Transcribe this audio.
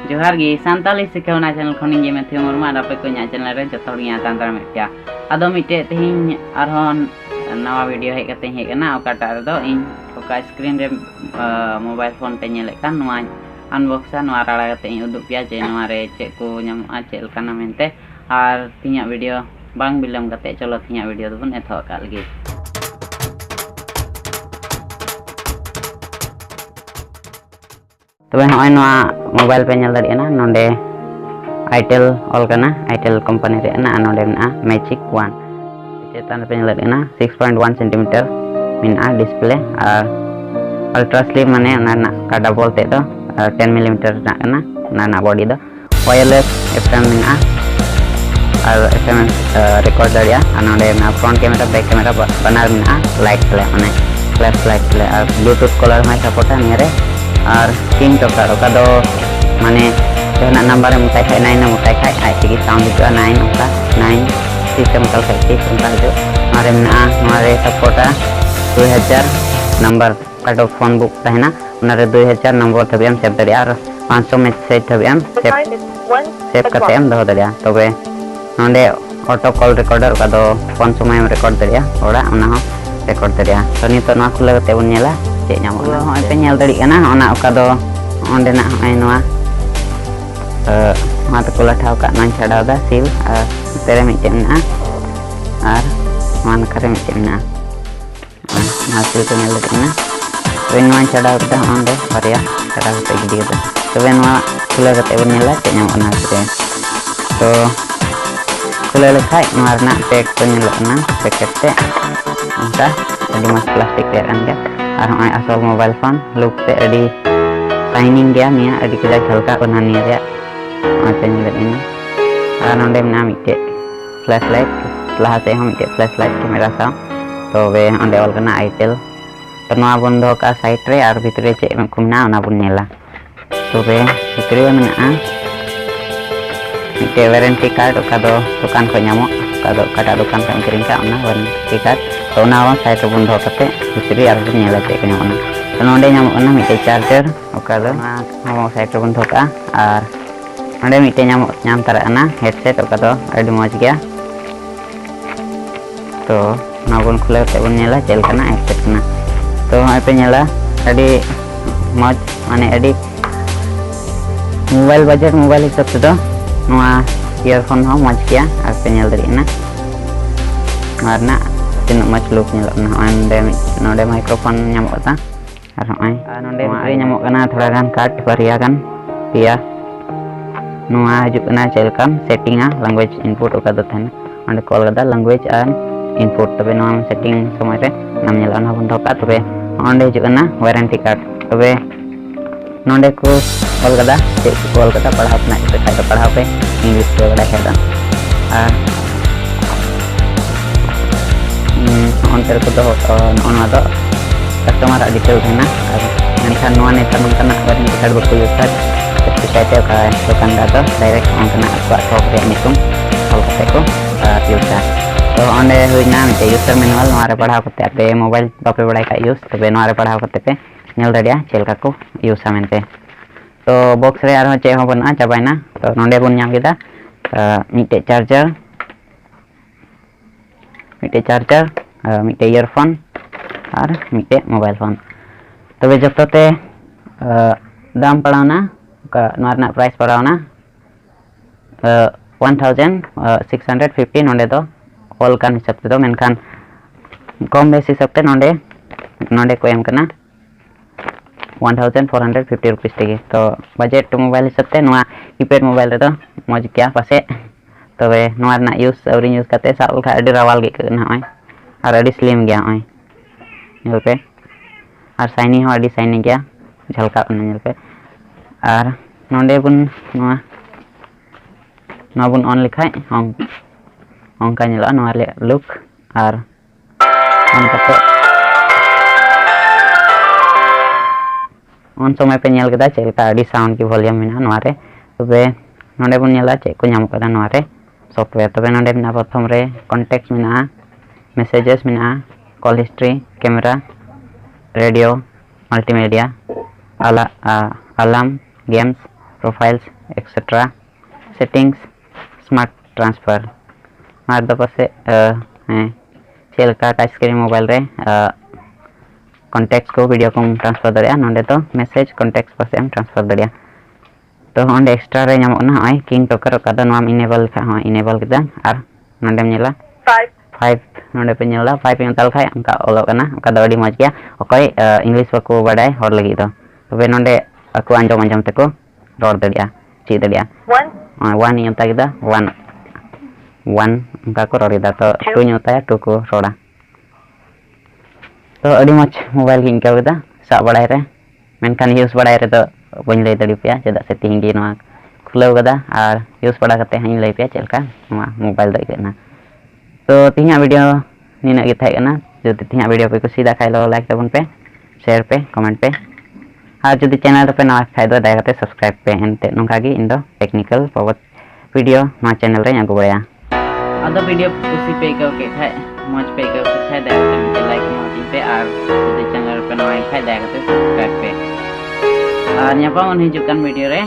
जोहार गी सानताली सिखावना चैनल खनिंग गे मेथे मुर्मा आपे को nya चैनल रे जतो गिया तांतर में क्या आदो मिटे तेहिं आरहन नवा वीडियो हे कते हे कना ओकाटा रेदो इन ओका स्क्रीन रे मोबाइल फोन पे नेले kan नवा अनबॉक्सा नवा राड़ा कते इन उदुग पिया जे नवा रे चे को ᱧᱟᱢᱚᱜᱼᱟ चे लकाना मेनते आर तिया वीडियो बांग बिलम कते चलो तिया वीडियो दोबन एथो का लगी तबे हय नवा मोबाइल पे नेल दाड़िया ना नोंडे आइटेल ऑल करना आइटेल कंपनी रे ना नोंडे ना मैजिक 1 चेतन पे नेल दाड़िया ना 6.1 सेंटीमीटर मिना डिस्प्ले और अल्ट्रा स्लिम माने ना का डबल ते दो 10 मिलीमीटर ना ना बॉडी दो वायरलेस एफएम मिना और एफएम रिकॉर्ड दाड़िया नोंडे ना फ्रंट कैमरा बैक कैमरा बनार मिना लाइट ले माने फ्लैश लाइट ले और ब्लूटूथ कॉलर में सपोर्ट निरे और किंग टोकर ओका दो माने जहना नंबर मुताय खाय 9 मुताय खाय आई टिकी साउंड हिजुआ 9 ओका 9 सिस्टम कल खाय टिक उनका हिजु मारे मेना मारे सपोर्टा 2000 नंबर काटो फोन बुक तहना उनारे 2000 नंबर थबियम सेव दरिया और 500 मैसेज थबियम सेव कतेम दो दरिया तबे नोंडे ऑटो कॉल रिकॉर्डर ओका दो फोन समय रिकॉर्ड दरिया ओड़ा उना हो रिकॉर्ड दरिया तो नितो ना खुला कते बन नेला चे ᱧᱟᱢᱚᱜᱼᱟ ᱦᱚᱸ ᱯᱮ ᱧᱮᱞ ᱫᱟᱲᱮᱭᱟᱜ ᱠᱟᱱᱟ ᱚᱱᱟ ᱚᱠᱟ ᱫᱚ ᱚᱸᱰᱮᱱᱟᱜ ᱦᱚᱸ ᱱᱚᱣᱟ ᱱᱚᱣᱟ ᱛᱮᱠᱚ ᱞᱟᱴᱷᱟᱣ ᱠᱟᱜ ᱱᱚᱣᱟᱧ ᱪᱷᱟᱰᱟᱣᱫᱟ ᱥᱤᱞ ᱟᱨ ᱱᱚᱛᱮᱨᱮ ᱢᱤᱫᱴᱮᱱ ᱢᱮᱱᱟᱜᱼᱟ ᱟᱨ ᱱᱚᱣᱟ ᱱᱟᱠᱷᱟᱨᱮ ᱢᱤᱫᱴᱮᱱ ᱢᱮᱱᱟᱜᱼᱟ ᱱᱚᱣᱟ ᱥᱤᱞ ᱠᱚ ᱧᱮᱞ ᱫᱟᱲᱮᱭᱟᱜ ᱠᱟᱱᱟ ᱛᱚᱵᱮ ᱱᱚᱣᱟᱧ ᱪᱷᱟᱰᱟᱣ ᱠᱮᱫᱟ ᱚᱸᱰᱮ ᱵᱟᱨᱭᱟ ᱪᱷᱟᱰᱟᱣ ᱠᱟᱛᱮ ᱜᱤᱰᱤ ᱠᱮᱫᱟ ᱛᱚᱵᱮ ᱱᱚᱣᱟ ᱠᱷᱩᱞᱟᱹᱣ ᱠᱟᱛᱮ ᱵᱚᱱ ᱧᱮᱞᱟ ᱪᱮᱫ ᱧᱟᱢᱚᱜ ᱠᱟᱱᱟ ᱵᱷᱤᱛᱨᱤ ᱛᱚ खुले लेखाय नवा पैक को नेलोना पैकेट ते उनका अभी मस्त प्लास्टिक ते गया और हमारे असल मोबाइल फोन लुक ते अभी शाइनिंग गया निया अभी कदा झलका को निया रे पे नेलना और नोंडे ना मिटे फ्लैश लाइट लहा से हम मिटे फ्लैश लाइट कैमरा सा तो वे ओंडे ऑल करना आइटेल तो नवा बंदो का साइड रे और भितरे चे को ना ओना बुन नेला तो वे भितरे मेना मिटे वारंटी कार्ड ओका दो दुकान को ᱧᱟᱢᱚᱜ ओका दो काटा दुकान का किरिंग का ओना वारंटी कार्ड तो ओना साइड रे बंद करते भितरी आर नेला चे को ᱧᱟᱢᱚᱜ तो नोंडे ᱧᱟᱢᱚᱜ ना मिटे चार्जर ओका दो हम साइड रे बंद का और नोंडे मिटे ᱧᱟᱢ तारा ना हेडसेट ओका दो अडी मौज गया तो ना बन खुले ते बन नेला चेल करना हेडसेट करना तो हय पे नेला अडी मौज माने अडी मोबाइल बजट मोबाइल हिसाब से तो नवा ईयरफोन हो मज गया और पे नेल दरिना और ना तीन मज लुक नेल नोडे माइक्रोफोन ᱧᱟᱢᱚᱜᱼᱟ और हय नोडे रे ᱧᱟᱢᱚᱜ थोड़ा गान कार्ड बारिया गान पिया नवा हजुना चेलकाम सेटिंगा लैंग्वेज इनपुट ओका दो थाना ओंडे कॉल कदा लैंग्वेज एंड इनपुट तबे नवा सेटिंग समय रे नाम नेला ना बन दोका तबे ओंडे हजुना वारंटी कार्ड तबे नोंडे को कॉल कदा चेक कॉल कदा पढ़ाव ना तो पढ़ाव पे इंग्लिश पे बड़ा खेदा और अंतर को तो ओना दो कस्टमर डिटेल देना और मेनखान नवा नेता नंकना वारंटी कार्ड बको यूज शिकायत का दुकानदार तो डायरेक्ट उनकना अक्वा शॉप रे नितुम कॉल कते को यूज तो ओंडे हुइना मिटे यूजर मैनुअल नवा रे पढ़ाव कते पे मोबाइल बापे बड़ाई का यूज तबे नवा रे पढ़ाव कते पे नेल दाड़िया चेलका को यूज मेनते तो बॉक्स रे आरो चे हो बना चाबायना तो नोंडे बन ᱧᱟᱢ केदा मिटे चार्जर मिटे ईयरफोन और मिटे मोबाइल फोन तबे जतोते दाम पड़ावना का नोरना प्राइस पड़ावना 1650 नोंडे दो ऑल कान हिसाब ते दो मेनखान कम बेस हिसाब ते नोंडे को एम कना 1450 रुपीस टेगे तो बजट मोबाइल हिसाब ते नवा कीपैड मोबाइल रे तो मज क्या पासे तबे नवा ना यूज अवरी यूज करते साल का अडी रावाल गे कना होय और अडी स्लिम गया होय नेल पे और शाइनी हो अडी शाइनी गया झलका नेल पे और नोंडे बुन नवा बुन ऑन लिखाय onka नेला नवा ले लुक और ऑन करते उन समय पे नेल केदा चेलका अडी साउंड की वॉल्यूम मेना नवा रे तबे नोंडे बन नेला चे को ᱧᱟᱢ कदा नवा रे सॉफ्टवेयर तबे नोंडे मेना प्रथम रे कॉन्टैक्ट मेना मैसेजेस मेना call history camera radio multimedia alarm games profiles etcetera settings smart transfer smart दो पासे चलका टच स्क्रीन मोबाइल रे कॉन्टेक्ट को वीडियो को ट्रांसफर दाड़िया नोंडे तो मैसेज कॉन्टेक्ट पासे हम ट्रांसफर दाड़िया तो ओंडे एक्स्ट्रा रे नामोना हय किंग टोकर का दो नाम इनेबल खा हय इनेबल किदा आर नोंडेम नेला 5 नोंडे पे नेला 5 पे ताल खाय उनका ओलो कना उनका दो अडी मज गया ओकय इंग्लिश बको बाडाय हर लगी दो तबे नोंडे अको आंजम आंजम तको रोड दाड़िया ची दाड़िया 1 इन तागिदा 1 उनका को रोड़िदा तो 2 न्यूता 2 को रोड़ा तो अड़ी मच मोबाइल गिंग केदा सा बडाय रे मेनखान यूज बडाय रे तो बन लay दाड़ी पे चेदा से तिहिंगी नवा खुलाव कदा और यूज बड़ा करते हैं लay पे चलका नवा मोबाइल दो इकना तो तिहिया वीडियो निना गे थाय कना जो तिहिया वीडियो पे कुसी दा खाइलो लाइक तबन पे शेयर पे कमेंट पे और जो चैनल पे नवा खाइ दो दाया करते सब्सक्राइब पे एंते नोंका गे इन दो टेक्निकल पावर वीडियो मा चैनल रे अगु बया अदो वीडियो कुसी पे को के खाय मज पे को खाय दाया करते लाइक मा पे और जो चैनल पे नवा खाय दाया करते सब्सक्राइब पे nyapa on hijukan video re